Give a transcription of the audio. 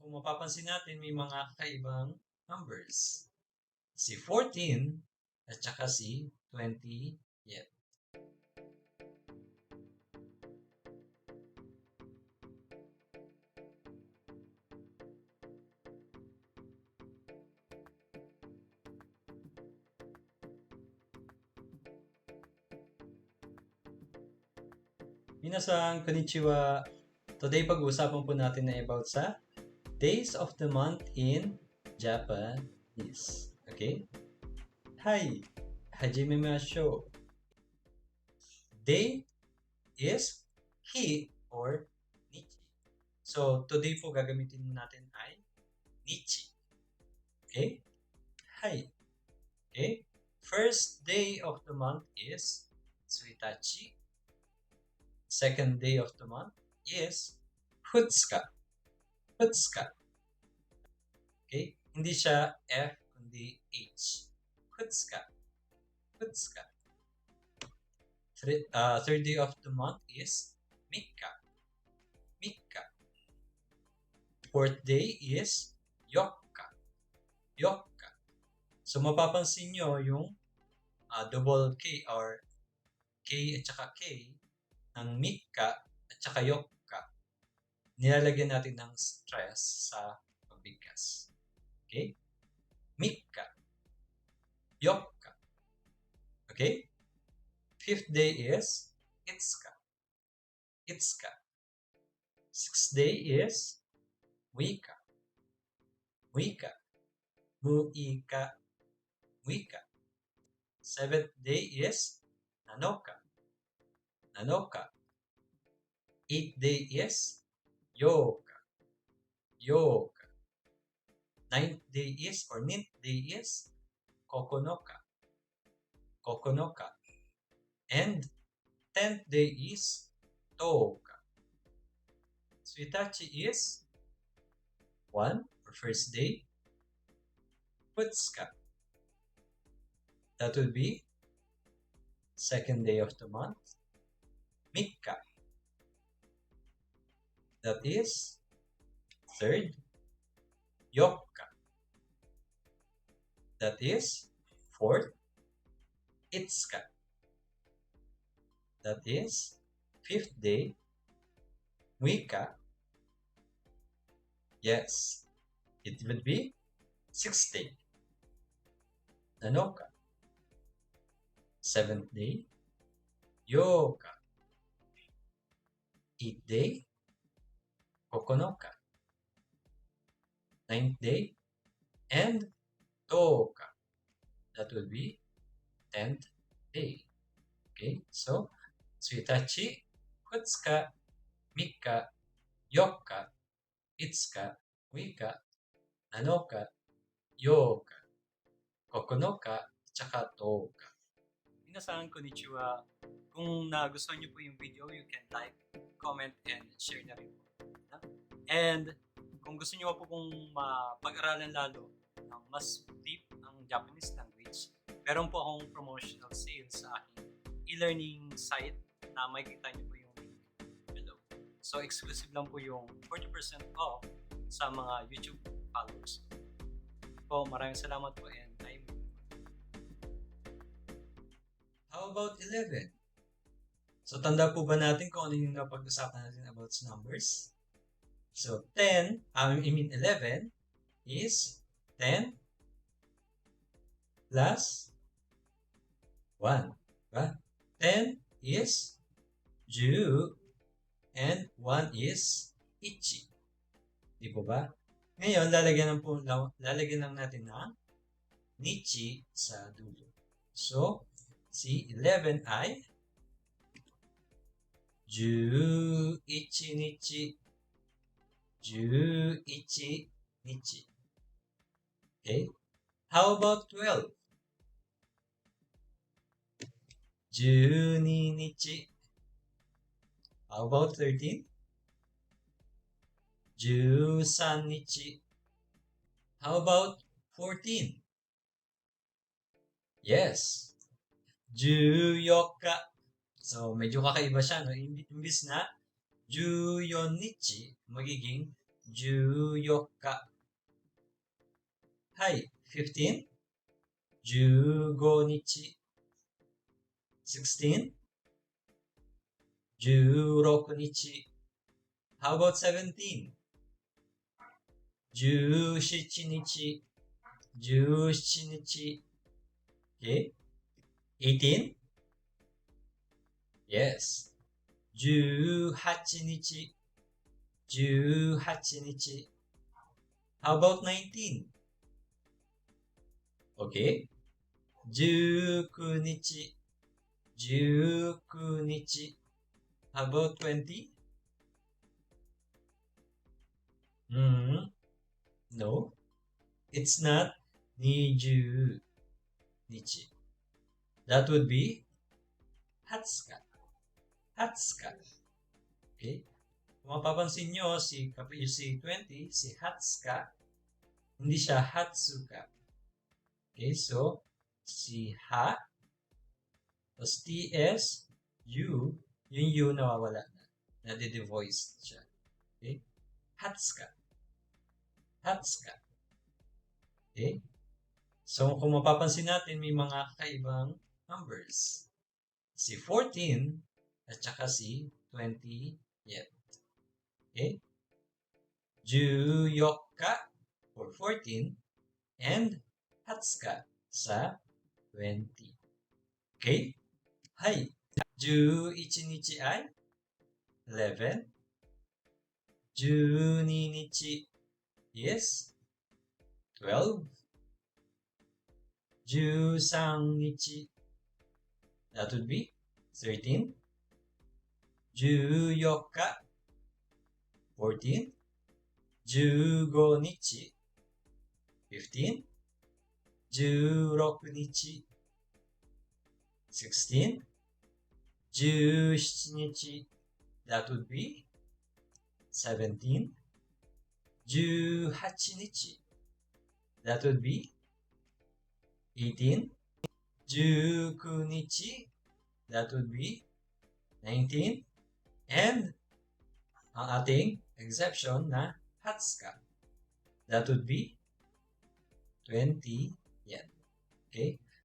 kung mapapansin natin, may mga kakaibang numbers. Si 14 at saka si 20 yet. Minasan, konnichiwa. Today pag-uusapan po natin na about sa days of the month in Japanese. Okay? Hi! Hajimemashou. Day is hi or nichi. So, today po gagamitin natin ay nichi. Okay? Hi. Okay? First day of the month is Suitachi. Second day of the month is Futsuka. Futsuka. Okay? Hindi siya F, kundi H. Futsuka. Futsuka. Third day of the month is Mikka. Mikka. Fourth day is Yokka. Yokka. So, mapapansin nyo yung double K or K at saka K ng Mikka at saka Yokka. Nilalagyan natin ng stress sa pagbigkas. Okay? Mikka. Yokka. Okay? Fifth day is Itsuka. Itsuka. Sixth day is Wika. Wika. Muika. Wika. Seventh day is Nanoka. Nanoka. Eighth day is Yoka. Yoka. Ninth day is, or ninth day is Kokonoka. Kokonoka. And 10th day is Toka. Suitachi is 1 or first day. Futsuka. That would be second day of the month. Mikka. That is third. Yokka. That is fourth. Itsuka. That is fifth day. Wika. Yes, it would be sixth day. Nanoka. Seventh day. Yoka. Eighth day. Kokonoka. Ninth day. And Toka. That would be 10th day. Okay, so Suitachi, Futsuka, Mikka, Yokka, Itsuka, Wika, Nanoka, Yoka, Kokonoka, tsaka Toka. Minasan, konnichiwa. Kung nagustuhan niyo po yung video, you can like, comment, and share na rin po. And kung gusto niyo po pong mapag-aralan lalo ng mas deep ang Japanese language, meron po akong promotional sale sa aking e-learning site na makikita niyo po yung link below. So, exclusive lang po yung 40% off sa mga YouTube followers. Po, maraming salamat po and I'm... How about 11? So, tanda po ba natin kung ano yung napag-usapan natin about numbers? So, 11 is 10 plus 1. Diba? 10 is 10 and 1 is ichi. Di po ba? Ngayon, lalagyan lang natin ng nichi sa dulo. So, si 11 ay 11 nichi. 11 nichi. Okay? How about 12? 12 nichi. How about 13? 13 nichi. How about 14? Yes. 14. So, medyo kakaiba siya, no? Imbis na 14 nichi, magiging 14. はい、15. 15日。16. 16日。How about 17? 17日。17日。Okay? 18? Yes. 18日。18日。How about 19? Okay? 19日。19日。How about 20? No. It's not 20日. That would be 20. 20. Okay? Kung mapapansin nyo, si 20, si 20, hindi siya hatsuka. Okay, so, si ha, tapos ts, u, yung u nawawala na. Nade-devoiced siya. Okay? Hatsuka. Hatsuka. Okay? So, kung mapapansin natin, may mga kakaibang numbers. Si 14 at saka si 20 yen. Okay? 14 for 14 and 20 sa 20. Okay? はい。11日ay 11. 12日 is 12. 13日 that would be 13. 14日 14. 15日 15. 16日 16. 17日 that would be 17. 18日 that would be 18. 19日 that would be 19. And ang ating exception na 20 that would be 20 yen. Okay?